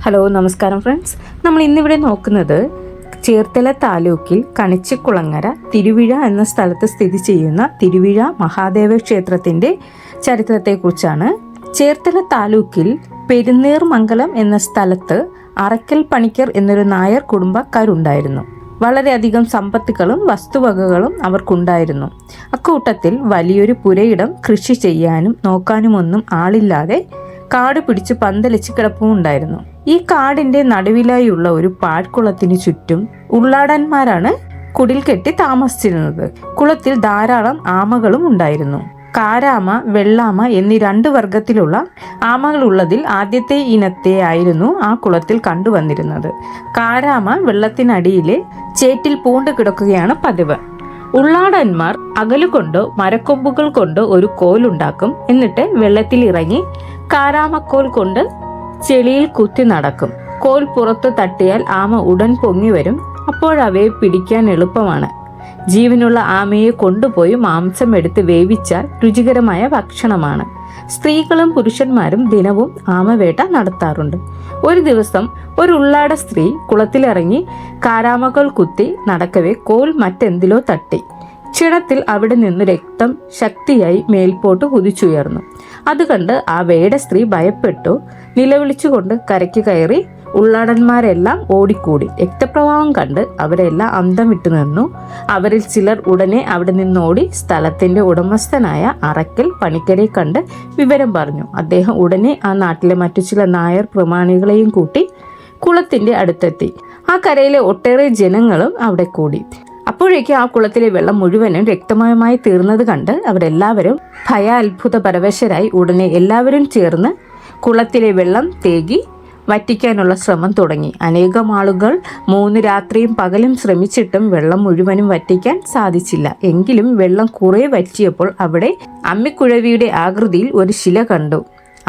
Hello, നമസ്കാരം friends. നമ്മൾ ഇന്നിവിടെ നോക്കുന്നത് ചേർത്തല താലൂക്കിൽ കണിച്ചിക്കുളങ്ങര തിരുവിഴ എന്ന സ്ഥലത്ത് സ്ഥിതി ചെയ്യുന്ന തിരുവിഴ മഹാദേവ ക്ഷേത്രത്തിൻ്റെ ചരിത്രത്തെക്കുറിച്ചാണ്. ചേർത്തല താലൂക്കിൽ പെരുന്നേർമംഗലം എന്ന സ്ഥലത്ത് അറക്കൽ പണിക്കർ എന്നൊരു നായർ കുടുംബക്കാരുണ്ടായിരുന്നു. വളരെയധികം സമ്പത്തുകളും വസ്തുവകകളും അവർക്കുണ്ടായിരുന്നു. അക്കൂട്ടത്തിൽ വലിയൊരു പുരയിടം കൃഷി ചെയ്യാനും നോക്കാനുമൊന്നും ആളില്ലാതെ കാട് പിടിച്ച് പന്തലിച്ച് കിടപ്പുമുണ്ടായിരുന്നു. ഈ കാടിന്റെ നടുവിലായുള്ള ഒരു പാഴ്ക്കുളത്തിനു ചുറ്റും ഉള്ളാടന്മാരാണ് കുടിൽ കെട്ടി താമസിച്ചിരുന്നത്. കുളത്തിൽ ധാരാളം ആമകളും ഉണ്ടായിരുന്നു. കാരാമ, വെള്ളാമ എന്നീ രണ്ട് വർഗത്തിലുള്ള ആമകളുള്ളതിൽ ആദ്യത്തെ ഇനത്തെ ആയിരുന്നു ആ കുളത്തിൽ കണ്ടുവന്നിരുന്നത്. കാരാമ വെള്ളത്തിനടിയിലെ ചേറ്റിൽ പൂണ്ട് കിടക്കുകയാണ് പതിവ്. ഉള്ളാടന്മാർ അകലുകൊണ്ടോ മരക്കൊമ്പുകൾ കൊണ്ടോ ഒരു കോലുണ്ടാക്കും. എന്നിട്ട് വെള്ളത്തിൽ ഇറങ്ങി കാരാമക്കോൽ കൊണ്ട് ചെളിയിൽ കുത്തി നടക്കും. കോൽ പുറത്ത് തട്ടിയാൽ ആമ ഉടൻ പൊങ്ങി വരും. അപ്പോഴവയെ പിടിക്കാൻ എളുപ്പമാണ്. ജീവനുള്ള ആമയെ കൊണ്ടുപോയി മാംസം എടുത്ത് വേവിച്ചാൽ രുചികരമായ ഭക്ഷണമാണ്. സ്ത്രീകളും പുരുഷന്മാരും ദിനവും ആമവേട്ട നടത്താറുണ്ട്. ഒരു ദിവസം ഒരു ഉള്ളാട സ്ത്രീ കുളത്തിലിറങ്ങി കാരാമക്കോൽ കുത്തി നടക്കവേ കോൽ മറ്റെന്തിലോ തട്ടി. ക്ഷണത്തിൽ അവിടെ നിന്ന് രക്തം ശക്തിയായി മേൽപോട്ട് കുതിച്ചുയർന്നു. അത് കണ്ട് ആ വേട സ്ത്രീ ഭയപ്പെട്ടു. നിലവിളിച്ചുകൊണ്ട് കരയ്ക്ക് കയറി. ഉള്ളാടന്മാരെല്ലാം ഓടിക്കൂടി. രക്തപ്രവാഹം കണ്ട് അവരെല്ലാം അന്തം വിട്ടു നിന്നു. അവരിൽ ചിലർ ഉടനെ അവിടെ നിന്നോടി സ്ഥലത്തിന്റെ ഉടമസ്ഥനായ അറക്കൽ പണിക്കരെ കണ്ട് വിവരം പറഞ്ഞു. അദ്ദേഹം ഉടനെ ആ നാട്ടിലെ മറ്റു ചില നായർ പ്രമാണികളെയും കൂട്ടി കുളത്തിന്റെ അടുത്തെത്തി. ആ കരയിലെ ഒട്ടേറെ ജനങ്ങളും അവിടെ കൂടി. അപ്പോഴേക്കും ആ കുളത്തിലെ വെള്ളം മുഴുവനും രക്തമയമായി തീർന്നത് കണ്ട് അവരെല്ലാവരും ഭയാത്ഭുത പരവശരായി. ഉടനെ എല്ലാവരും ചേർന്ന് കുളത്തിലെ വെള്ളം തേകി വറ്റിക്കാനുള്ള ശ്രമം തുടങ്ങി. അനേകം ആളുകൾ 3 രാത്രിയും പകലും ശ്രമിച്ചിട്ടും വെള്ളം മുഴുവനും വറ്റിക്കാൻ സാധിച്ചില്ല. എങ്കിലും വെള്ളം കുറെ വറ്റിയപ്പോൾ അവിടെ അമ്മിക്കുഴവിയുടെ ആകൃതിയിൽ ഒരു ശില കണ്ടു.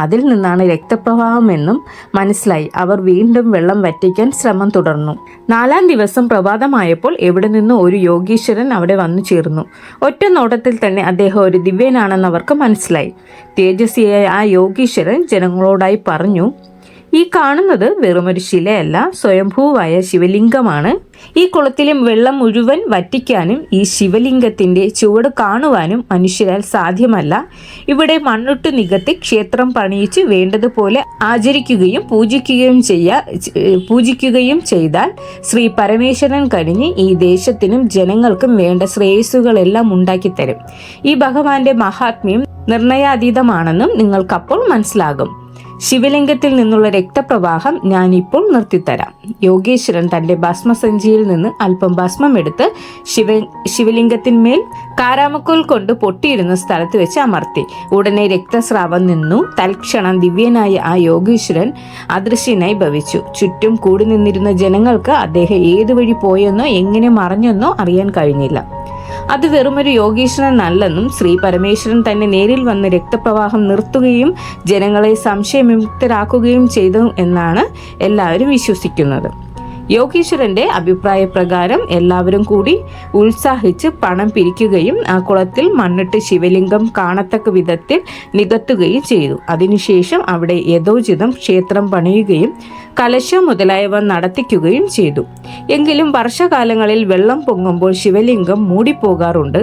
അതിൽ നിന്നാണ് രക്തപ്രവാഹമെന്നും മനസ്സിലായി. അവർ വീണ്ടും വെള്ളം വറ്റിക്കാൻ ശ്രമം തുടർന്നു. 4-ാം ദിവസം പ്രഭാതമായപ്പോൾ എവിടെ നിന്നോ ഒരു യോഗീശ്വരൻ അവിടെ വന്നു ചേർന്നു. ഒറ്റ നോട്ടത്തിൽ തന്നെ അദ്ദേഹം ഒരു ദിവ്യനാണെന്ന് അവർക്ക് മനസ്സിലായി. തേജസ്വിയായ ആ യോഗീശ്വരൻ ജനങ്ങളോടായി പറഞ്ഞു, ഈ കാണുന്നത് വെറുമൊരു ശിലയല്ല, സ്വയംഭൂവായ ശിവലിംഗമാണ്. ഈ കുളത്തിലെ വെള്ളം മുഴുവൻ വറ്റിക്കാനും ഈ ശിവലിംഗത്തിന്റെ ചുവട് കാണുവാനും മനുഷ്യരാൽ സാധ്യമല്ല. ഇവിടെ മണ്ണിട്ട് നികത്തി ക്ഷേത്രം പണിയിച്ച് വേണ്ടതുപോലെ ആചരിക്കുകയും പൂജിക്കുകയും ചെയ്താൽ ശ്രീ പരമേശ്വരൻ കഴിഞ്ഞ് ഈ ദേശത്തിനും ജനങ്ങൾക്കും വേണ്ട ശ്രേയസ്സുകളെല്ലാം ഉണ്ടാക്കിത്തരും. ഈ ഭഗവാന്റെ മഹാത്മ്യം നിർണയാതീതമാണെന്നും നിങ്ങൾക്കപ്പോൾ മനസ്സിലാകും. ശിവലിംഗത്തിൽ നിന്നുള്ള രക്തപ്രവാഹം ഞാനിപ്പോൾ നിർത്തിത്തരാം. യോഗേശ്വരൻ തന്റെ ഭസ്മസഞ്ചിയിൽ നിന്ന് അല്പം ഭസ്മം എടുത്ത് ശിവലിംഗത്തിന്മേൽ കാരാമക്കോൽ കൊണ്ട് പൊട്ടിയിരുന്ന സ്ഥലത്ത് വെച്ച് അമർത്തി. ഉടനെ രക്തസ്രാവം നിന്നു. തൽക്ഷണം ദിവ്യനായ ആ യോഗീശ്വരൻ അദൃശ്യനായി ഭവിച്ചു. ചുറ്റും കൂടി നിന്നിരുന്ന ജനങ്ങൾക്ക് അദ്ദേഹം ഏതുവഴി പോയെന്നോ എങ്ങനെ മറഞ്ഞെന്നോ അറിയാൻ കഴിഞ്ഞില്ല. അത് വെറുമൊരു യോഗീശ്വരനല്ലെന്നും ശ്രീ പരമേശ്വരൻ തന്നെ നേരിൽ വന്ന് രക്തപ്രവാഹം നിർത്തുകയും ജനങ്ങളെ സംശയമുക്തരാക്കുകയും ചെയ്തു എന്നാണ് എല്ലാവരും വിശ്വസിക്കുന്നത്. യോഗീശ്വരന്റെ അഭിപ്രായ പ്രകാരം എല്ലാവരും കൂടി ഉത്സാഹിച്ച് പണം പിരിക്കുകയും ആ കുളത്തിൽ മണ്ണിട്ട് ശിവലിംഗം കാണത്തക്ക വിധത്തിൽ നികത്തുകയും ചെയ്തു. അതിനുശേഷം അവിടെ യഥോചിതം ക്ഷേത്രം പണിയുകയും കലശം മുതലായവ നടത്തിക്കുകയും ചെയ്തു. എങ്കിലും വർഷകാലങ്ങളിൽ വെള്ളം പൊങ്ങുമ്പോൾ ശിവലിംഗം മൂടിപ്പോകാറുണ്ട്.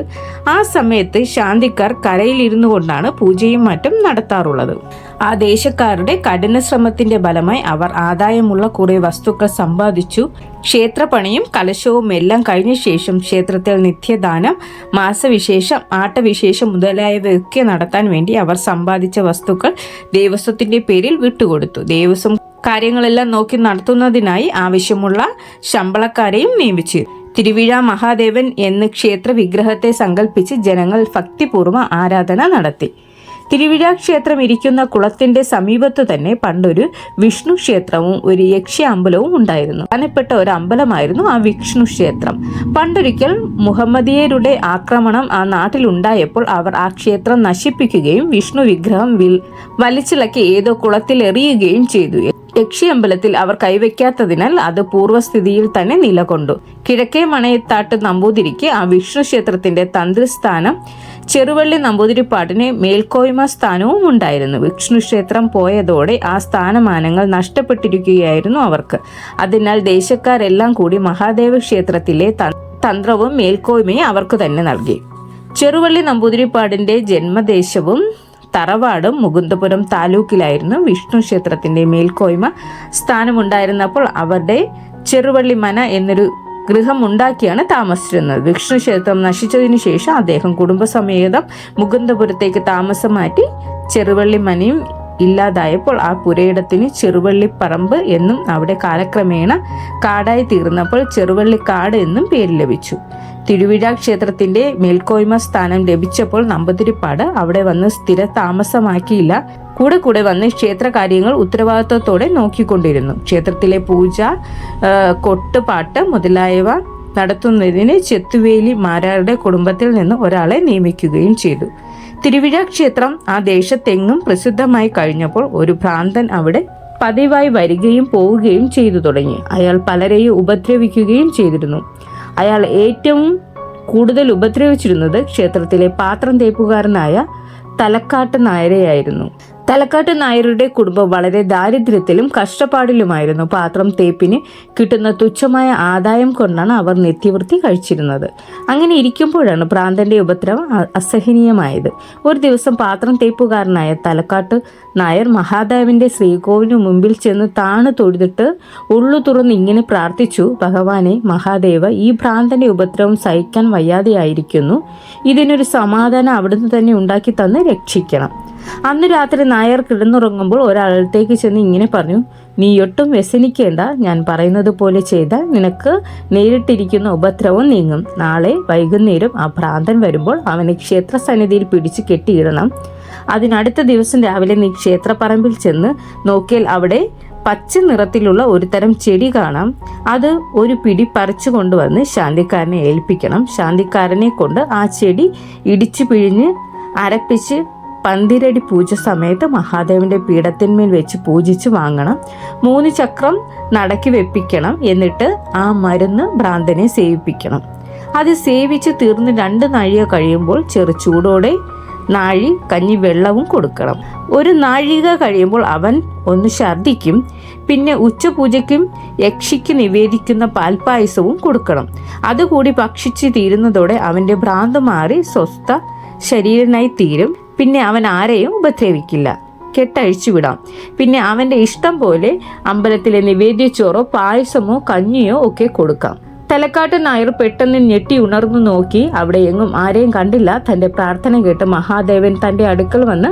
ആ സമയത്ത് ശാന്തിക്കാർ കരയിലിരുന്നു കൊണ്ടാണ് പൂജയും മറ്റും നടത്താറുള്ളത്. ആ ദേശക്കാരുടെ കഠിന ശ്രമത്തിന്റെ ഫലമായി അവർ ആദായമുള്ള കുറെ വസ്തുക്കൾ സമ്പാദിച്ചു. ക്ഷേത്രപണിയും കലശവും എല്ലാം കഴിഞ്ഞ ശേഷം ക്ഷേത്രത്തിൽ നിത്യദാനം, മാസവിശേഷം, ആട്ടവിശേഷം മുതലായവയൊക്കെ നടത്താൻ വേണ്ടി അവർ സമ്പാദിച്ച വസ്തുക്കൾ ദേവസ്വത്തിന്റെ പേരിൽ വിട്ടുകൊടുത്തു. ദേവസ്വം കാര്യങ്ങളെല്ലാം നോക്കി നടത്തുന്നതിനായി ആവശ്യമുള്ള ശമ്പളക്കാരെയും നിയമിച്ചു. തിരുവിഴ മഹാദേവൻ എന്ന് ക്ഷേത്ര വിഗ്രഹത്തെ സങ്കല്പിച്ച് ജനങ്ങൾ ഭക്തിപൂർവ്വം ആരാധന നടത്തി. തിരുവിഴ ക്ഷേത്രം ഇരിക്കുന്ന കുളത്തിന്റെ സമീപത്തു തന്നെ പണ്ടൊരു വിഷ്ണു ക്ഷേത്രവും ഒരു യക്ഷ അമ്പലവും ഉണ്ടായിരുന്നു. പ്രധാനപ്പെട്ട ഒരു അമ്പലമായിരുന്നു ആ വിഷ്ണു ക്ഷേത്രം. പണ്ടൊരിക്കൽ മുഹമ്മദിയരുടെ ആക്രമണം ആ നാട്ടിൽ ഉണ്ടായപ്പോൾ അവർ ആ ക്ഷേത്രം നശിപ്പിക്കുകയും വിഷ്ണു വിഗ്രഹം വലിച്ചിളക്കി ഏതോ കുളത്തിൽ എറിയുകയും ചെയ്തു. യക്ഷിയമ്പലത്തിൽ അവർ കൈവയ്ക്കാത്തതിനാൽ അത് പൂർവ്വസ്ഥിതിയിൽ തന്നെ നിലകൊണ്ടു. കിഴക്കേ മണയത്താട്ട് നമ്പൂതിരിക്ക് ആ വിഷ്ണു ക്ഷേത്രത്തിന്റെ തന്ത്രിസ്ഥാനം ചെറുവള്ളി നമ്പൂതിരിപ്പാടിന് മേൽക്കോയ്മ സ്ഥാനവും ഉണ്ടായിരുന്നു. വിഷ്ണു ക്ഷേത്രം പോയതോടെ ആ സ്ഥാനമാനങ്ങൾ നഷ്ടപ്പെട്ടിരിക്കുകയായിരുന്നു അവർക്ക്. അതിനാൽ ദേശക്കാരെല്ലാം കൂടി മഹാദേവ ക്ഷേത്രത്തിലെ തന്ത്രവും മേൽക്കോയ്മയും അവർക്ക് തന്നെ നൽകി. ചെറുവള്ളി നമ്പൂതിരിപ്പാടിന്റെ ജന്മദേശവും തറവാടും മുകുന്ദപുരം താലൂക്കിലായിരുന്നു. വിഷ്ണു ക്ഷേത്രത്തിന്റെ മേൽക്കോയ്മ സ്ഥാനമുണ്ടായിരുന്നപ്പോൾ അവരുടെ ചെറുവള്ളി മന എന്നൊരു ഗൃഹം ഉണ്ടാക്കിയാണ് താമസിച്ചിരുന്നത്. വിഷ്ണു ക്ഷേത്രം നശിച്ചതിനു ശേഷം അദ്ദേഹം കുടുംബസമേതം മുകുന്ദപുരത്തേക്ക് താമസം മാറ്റി. ചെറുവള്ളി മനയും ഇല്ലാതായപ്പോൾ ആ പുരയിടത്തിന് ചെറുവള്ളിപ്പറമ്പ് എന്നും അവിടെ കാലക്രമേണ കാടായി തീർന്നപ്പോൾ ചെറുവള്ളിക്കാട് എന്നും പേര് ലഭിച്ചു. തിരുവിഴ ക്ഷേത്രത്തിന്റെ മേൽക്കോയ്മ സ്ഥാനം ലഭിച്ചപ്പോൾ നമ്പൂതിരിപ്പാട് അവിടെ വന്ന് സ്ഥിര താമസമാക്കിയില്ല. കൂടെ വന്ന് ക്ഷേത്ര കാര്യങ്ങൾ ഉത്തരവാദിത്വത്തോടെ നോക്കിക്കൊണ്ടിരുന്നു. ക്ഷേത്രത്തിലെ പൂജ, കൊട്ടുപാട്ട് മുതലായവ നടത്തുന്നതിന് ചെത്തുവേലി മാരാരുടെ കുടുംബത്തിൽ നിന്ന് ഒരാളെ നിയമിക്കുകയും ചെയ്തു. തിരുവിഴ ക്ഷേത്രം ആ ദേശത്തെങ്ങും പ്രസിദ്ധമായി കഴിഞ്ഞപ്പോൾ ഒരു ഭ്രാന്തൻ അവിടെ പതിവായി വരികയും പോവുകയും ചെയ്തു തുടങ്ങി. അയാൾ പലരെയും ഉപദ്രവിക്കുകയും ചെയ്തിരുന്നു. അയാൾ ഏറ്റവും കൂടുതൽ ഉപദ്രവിച്ചിരുന്നത് ക്ഷേത്രത്തിലെ പാത്രം തേപ്പുകാരനായ തലക്കാട്ട് നായരെയായിരുന്നു. തലക്കാട്ട് നായരുടെ കുടുംബം വളരെ ദാരിദ്ര്യത്തിലും കഷ്ടപ്പാടിലുമായിരുന്നു. പാത്രം തേപ്പിന് കിട്ടുന്ന തുച്ഛമായ ആദായം കൊണ്ടാണ് അവർ നിത്യവൃത്തി കഴിച്ചിരുന്നത്. അങ്ങനെ ഇരിക്കുമ്പോഴാണ് ഭ്രാന്തന്റെ ഉപദ്രവം അസഹനീയമായത്. ഒരു ദിവസം പാത്രം തേപ്പുകാരനായ തലക്കാട്ട് നായർ മഹാദേവന്റെ ശ്രീകോവിലിന് മുമ്പിൽ ചെന്ന് താണു തൊഴുതിട്ട് ഉള്ളു തുറന്ന് ഇങ്ങനെ പ്രാർത്ഥിച്ചു: ഭഗവാനെ മഹാദേവ, ഈ ഭ്രാന്തന്റെ ഉപദ്രവം സഹിക്കാൻ വയ്യാതെയായിരിക്കുന്നു. ഇതിനൊരു സമാധാനം അവിടുന്ന് തന്നെ ഉണ്ടാക്കി തന്ന് രക്ഷിക്കണം. അന്ന് രാത്രി നായർ കിടന്നുറങ്ങുമ്പോൾ ഒരാളത്തേക്ക് ചെന്ന് ഇങ്ങനെ പറഞ്ഞു: നീ ഒട്ടും വ്യസനിക്കേണ്ട, ഞാൻ പറയുന്നത് പോലെ ചെയ്താൽ നിനക്ക് നേരിട്ടിരിക്കുന്ന ഉപദ്രവം നീങ്ങും. നാളെ വൈകുന്നേരം ആ ഭ്രാന്തൻ വരുമ്പോൾ അവനെ ക്ഷേത്രസന്നിധിയിൽ പിടിച്ച് കെട്ടിയിടണം. അതിനടുത്ത ദിവസം രാവിലെ നീ ക്ഷേത്രപ്പറമ്പിൽ ചെന്ന് നോക്കിയാൽ അവിടെ പച്ച നിറത്തിലുള്ള ഒരു തരം ചെടി കാണാം. അത് ഒരു പിടി പറിച്ചു കൊണ്ടുവന്ന് ശാന്തിക്കാരനെ ഏൽപ്പിക്കണം. ശാന്തിക്കാരനെ കൊണ്ട് ആ ചെടി ഇടിച്ചു പിഴിഞ്ഞ് അരപ്പിച്ച് പന്തിരടി പൂജ സമയത്ത് മഹാദേവന്റെ പീഠത്തിന്മേൽ വെച്ച് പൂജിച്ച് വാങ്ങണം. 3 ചക്രം നടക്കി വെപ്പിക്കണം. എന്നിട്ട് ആ മരുന്ന് ഭ്രാന്തനെ സേവിപ്പിക്കണം. അത് സേവിച്ച് തീർന്ന് 2 നാഴിക കഴിയുമ്പോൾ ചെറു ചൂടോടെ നാഴി കഞ്ഞി വെള്ളവും കൊടുക്കണം. 1 നാഴിക കഴിയുമ്പോൾ അവൻ ഒന്ന് ഛർദ്ദിക്കും. പിന്നെ ഉച്ചപൂജയ്ക്കും യക്ഷിക്ക് നിവേദിക്കുന്ന പാൽപ്പായസവും കൊടുക്കണം. അതുകൂടി ഭക്ഷിച്ച് തീരുന്നതോടെ അവന്റെ ഭ്രാന്ത് മാറി സ്വസ്ഥ ശരീരനായി തീരും. പിന്നെ അവൻ ആരെയും ഉപദ്രവിക്കില്ല. കെട്ടഴിച്ചു വിടാം. പിന്നെ അവന്റെ ഇഷ്ടം പോലെ അമ്പലത്തിലെ നിവേദ്യച്ചോറോ പായസമോ കഞ്ഞിയോ ഒക്കെ കൊടുക്കാം. തലക്കാട്ട് നായർ പെട്ടെന്ന് ഞെട്ടി ഉണർന്നു നോക്കി. അവിടെ എങ്ങും ആരെയും കണ്ടില്ല. തന്റെ പ്രാർത്ഥന കേട്ട് മഹാദേവൻ തന്റെ അടുക്കൽ വന്ന്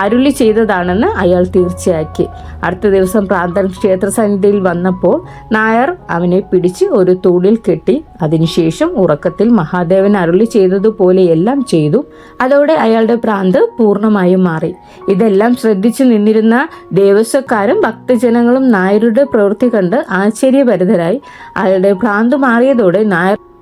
അരുളി ചെയ്തതാണെന്ന് അയാൾ തീർച്ചയാക്കി. അടുത്ത ദിവസം പ്രാന്തൻ ക്ഷേത്രസന്നിധിയിൽ വന്നപ്പോൾ നായർ അവനെ പിടിച്ച് ഒരു തൂണിൽ കെട്ടി. അതിനുശേഷം ഉറക്കത്തിൽ മഹാദേവൻ അരുളി ചെയ്തതുപോലെ എല്ലാം ചെയ്തു. അതോടെ അയാളുടെ ഭ്രാന്ത് പൂർണ്ണമായും മാറി. ഇതെല്ലാം ശ്രദ്ധിച്ചു നിന്നിരുന്ന ദേവസ്വക്കാരും ഭക്തജനങ്ങളും നായരുടെ പ്രവൃത്തി കണ്ട് ആശ്ചര്യഭരിതരായി. അയാളുടെ ഭ്രാന്ത് മാറിയതോടെ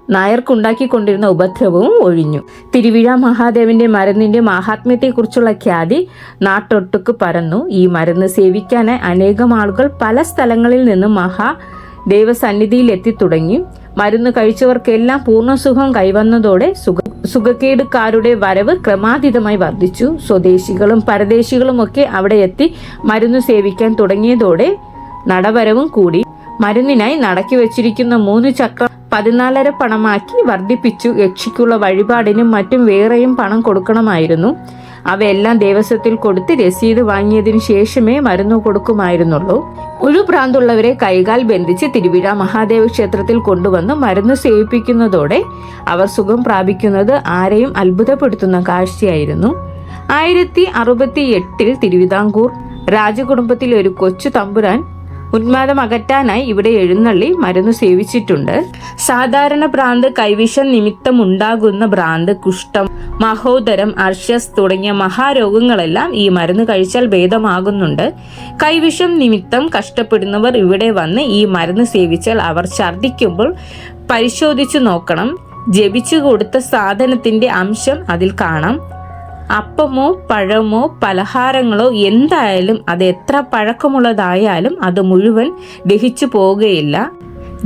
നായർക്കുണ്ടാക്കിക്കൊണ്ടിരുന്ന ഉപദ്രവവും ഒഴിഞ്ഞു. തിരുവിഴ മഹാദേവന്റെ മരുന്നിന്റെ മഹാത്മ്യത്തെക്കുറിച്ചുള്ള ഖ്യാതി നാട്ടൊട്ടുക്ക് പരന്നു. ഈ മരുന്ന് സേവിക്കാനായി അനേകം ആളുകൾ പല സ്ഥലങ്ങളിൽ നിന്നും മഹാദേവസന്നിധിയിൽ എത്തിത്തുടങ്ങി. മരുന്ന് കഴിച്ചവർക്കെല്ലാം പൂർണ്ണസുഖം കൈവന്നതോടെ സുഖക്കേടുകാരുടെ വരവ് ക്രമാതീതമായി വർദ്ധിച്ചു. സ്വദേശികളും പരദേശികളും ഒക്കെ അവിടെ എത്തി മരുന്ന് സേവിക്കാൻ തുടങ്ങിയതോടെ നടവരവും കൂടി. മരുന്നിനായി നടക്കി വെച്ചിരിക്കുന്ന 3 ചക്രം 14.5 പണമാക്കി വർദ്ധിപ്പിച്ചു. യക്ഷിക്കുള്ള വഴിപാടിനും മറ്റും വേറെയും പണം കൊടുക്കണമായിരുന്നു. അവയെല്ലാം ദേവസ്വത്തിൽ കൊടുത്ത് രസീത് വാങ്ങിയതിനു ശേഷമേ മരുന്ന് കൊടുക്കുമായിരുന്നുള്ളൂ. ഭ്രാന്തുള്ളവരെ കൈകാൽ ബന്ധിച്ച് തിരുവിഴ മഹാദേവ ക്ഷേത്രത്തിൽ കൊണ്ടുവന്ന് മരുന്ന് സേവിപ്പിക്കുന്നതോടെ അവർ സുഖം പ്രാപിക്കുന്നത് ആരെയും അത്ഭുതപ്പെടുത്തുന്ന കാഴ്ചയായിരുന്നു. 1068 തിരുവിതാംകൂർ രാജകുടുംബത്തിലെ ഒരു കൊച്ചു തമ്പുരാൻ ഉന്മാദം അകറ്റാനായി ഇവിടെ എഴുന്നള്ളി മരുന്ന് സേവിച്ചിട്ടുണ്ട്. സാധാരണ ഭ്രാന്ത്, കൈവിഷം നിമിത്തമുണ്ടാകുന്ന ഭ്രാന്ത്, കുഷ്ഠം, മഹോദരം, അർശസ് തുടങ്ങിയ മഹാരോഗങ്ങളെല്ലാം ഈ മരുന്ന് കഴിച്ചാൽ ഭേദമാകുന്നുണ്ട്. കൈവിഷം നിമിത്തം കഷ്ടപ്പെടുന്നവർ ഇവിടെ വന്ന് ഈ മരുന്ന് സേവിച്ചാൽ അവർ ഛർദ്ദിക്കുമ്പോൾ പരിശോധിച്ചു നോക്കണം. ജപിച്ചു കൊടുത്ത സാധനത്തിന്റെ അംശം അതിൽ കാണാം. അപ്പമോ പഴമോ പലഹാരങ്ങളോ എന്തായാലും അത് എത്ര പഴക്കമുള്ളതായാലും അത് മുഴുവൻ ദഹിച്ചു പോവുകയില്ല.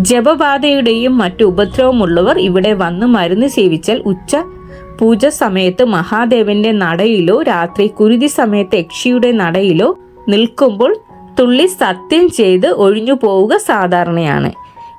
ജപബാധയുടെയും മറ്റു ഉപദ്രവമുള്ളവർ ഇവിടെ വന്ന് മരുന്ന് സേവിച്ചാൽ ഉച്ച പൂജ സമയത്ത് മഹാദേവന്റെ നടയിലോ രാത്രി കുരുതി സമയത്ത് യക്ഷിയുടെ നടയിലോ നിൽക്കുമ്പോൾ തുള്ളി സത്യം ചെയ്ത് ഒഴിഞ്ഞു പോവുക സാധാരണയാണ്.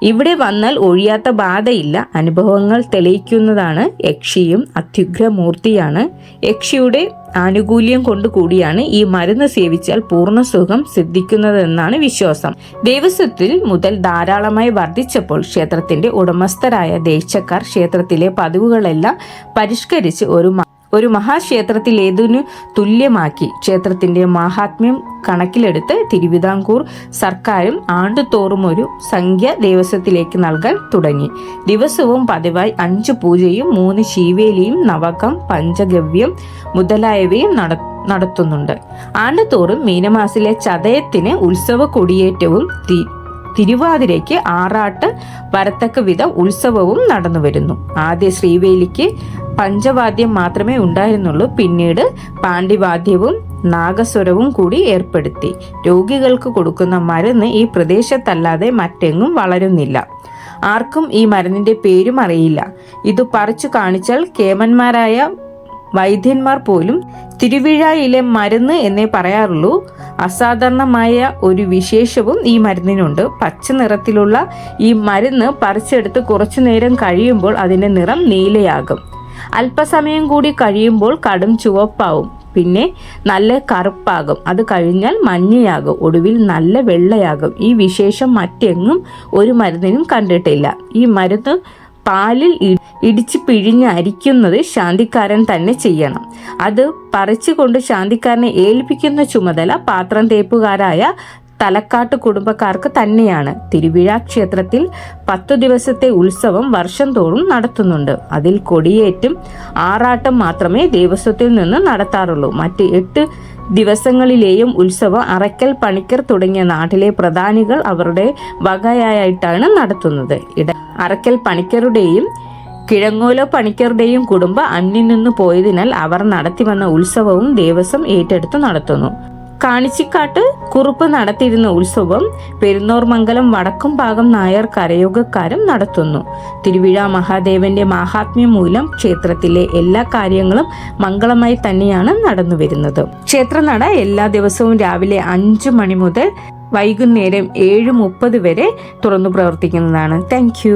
ഇവിടെ വന്നാൽ ഒഴിയാത്ത ബാധയില്ല. അനുഭവങ്ങൾ തെളിയിക്കുന്നതാണ്. യക്ഷിയും അത്യുഗ്രമൂർത്തിയാണ്. യക്ഷിയുടെ ആനുകൂല്യം കൊണ്ടുകൂടിയാണ് ഈ മരുന്ന് സേവിച്ചാൽ പൂർണ്ണ സുഖം സിദ്ധിക്കുന്നതെന്നാണ് വിശ്വാസം. ദേവസ്വത്തിൽ മുതൽ ധാരാളമായി വർദ്ധിച്ചപ്പോൾ ക്ഷേത്രത്തിന്റെ ഉടമസ്ഥരായ ദേശക്കാർ ക്ഷേത്രത്തിലെ പതിവുകളെല്ലാം പരിഷ്കരിച്ച് ഒരു മഹാക്ഷേത്രത്തിലേതിനു തുല്യമാക്കി. ക്ഷേത്രത്തിന്റെ മാഹാത്മ്യം കണക്കിലെടുത്ത് തിരുവിതാംകൂർ സർക്കാരും ആണ്ടുതോറും ഒരു സംഖ്യ ദേവസ്വത്തിലേക്ക് നൽകാൻ തുടങ്ങി. ദിവസവും പതിവായി 5 പൂജയും 3 ശീവേലിയും നവകം പഞ്ചഗവ്യം മുതലായവയും നടത്തുന്നുണ്ട്. ആണ്ടുതോറും മീനമാസിലെ ചതയത്തിന് ഉത്സവ കൊടിയേറ്റവും തിരുവാതിരയ്ക്ക് ആറാട്ട് വരത്തക്ക വിധം ഉത്സവവും നടന്നുവരുന്നു. ആദ്യ ശ്രീവേലിക്ക് പഞ്ചവാദ്യം മാത്രമേ ഉണ്ടായിരുന്നുള്ളൂ. പിന്നീട് പാണ്ഡിവാദ്യവും നാഗസ്വരവും കൂടി ഏർപ്പെടുത്തി. രോഗികൾക്ക് കൊടുക്കുന്ന മരുന്ന് ഈ പ്രദേശത്തല്ലാതെ മറ്റെങ്ങും വളരുന്നില്ല. ആർക്കും ഈ മരുന്നിന്റെ പേരും അറിയില്ല. ഇത് പറിച്ചു കാണിച്ചാൽ കേമന്മാരായ വൈദ്യന്മാർ പോലും തിരുവിഴായിലെ മരുന്ന് എന്നേ പറയാറുള്ളൂ. അസാധാരണമായ ഒരു വിശേഷവും ഈ മരുന്നിനുണ്ട്. പച്ച നിറത്തിലുള്ള ഈ മരുന്ന് പറിച്ചെടുത്ത് കുറച്ചു നേരം കഴിയുമ്പോൾ അതിന്റെ നിറം നീലയാകും. അല്പസമയം കൂടി കഴിയുമ്പോൾ കടും ചുവപ്പാവും. പിന്നെ നല്ല കറുപ്പാകും. അത് കഴിഞ്ഞാൽ മഞ്ഞയാകും. ഒടുവിൽ നല്ല വെള്ളയാകും. ഈ വിശേഷം മറ്റെങ്ങും ഒരു മരുന്നിനും കണ്ടിട്ടില്ല. ഈ മരുന്ന് പാലിൽ ഇടിച്ച് പിഴിഞ്ഞ് അരിക്കുന്നത് ശാന്തിക്കാരൻ തന്നെ ചെയ്യണം. അത് പറിച്ചുകൊണ്ട് ശാന്തിക്കാരനെ ഏൽപ്പിക്കുന്ന ചുമതല പാത്രം തേപ്പുകാരായ തലക്കാട്ട് കുടുംബക്കാർക്ക് തന്നെയാണ്. തിരുവിഴ ക്ഷേത്രത്തിൽ 10 ദിവസത്തെ ഉത്സവം വർഷം തോറും നടത്തുന്നുണ്ട്. അതിൽ കൊടിയേറ്റും ആറാട്ടം മാത്രമേ ദേവസ്വത്തിൽ നിന്ന് നടത്താറുള്ളൂ. മറ്റ് 8 ദിവസങ്ങളിലെയും ഉത്സവം അറയ്ക്കൽ പണിക്കർ തുടങ്ങിയ നാട്ടിലെ പ്രധാനികൾ അവരുടെ വകയായിട്ടാണ് നടത്തുന്നത്. അറയ്ക്കൽ പണിക്കരുടെയും കിഴങ്ങോല പണിക്കരുടെയും കുടുംബം അന്യം നിന്ന് പോയതിനാൽ അവർ നടത്തിവന്ന ഉത്സവവും ദേവസ്വം ഏറ്റെടുത്ത് നടത്തുന്നു. കാണിച്ചിക്കാട്ട് കുറുപ്പ് നടത്തിയിരുന്ന ഉത്സവം പെരുന്നോർമംഗലം വടക്കും ഭാഗം നായർ കരയോഗക്കാരും നടത്തുന്നു. തിരുവിഴ മഹാദേവന്റെ മാഹാത്മ്യം മൂലം ക്ഷേത്രത്തിലെ എല്ലാ കാര്യങ്ങളും മംഗളമായി തന്നെയാണ് നടന്നു വരുന്നത്. ക്ഷേത്രനട എല്ലാ ദിവസവും രാവിലെ 5 മണി മുതൽ വൈകുന്നേരം 7:30 വരെ തുറന്നു പ്രവർത്തിക്കുന്നതാണ്. താങ്ക്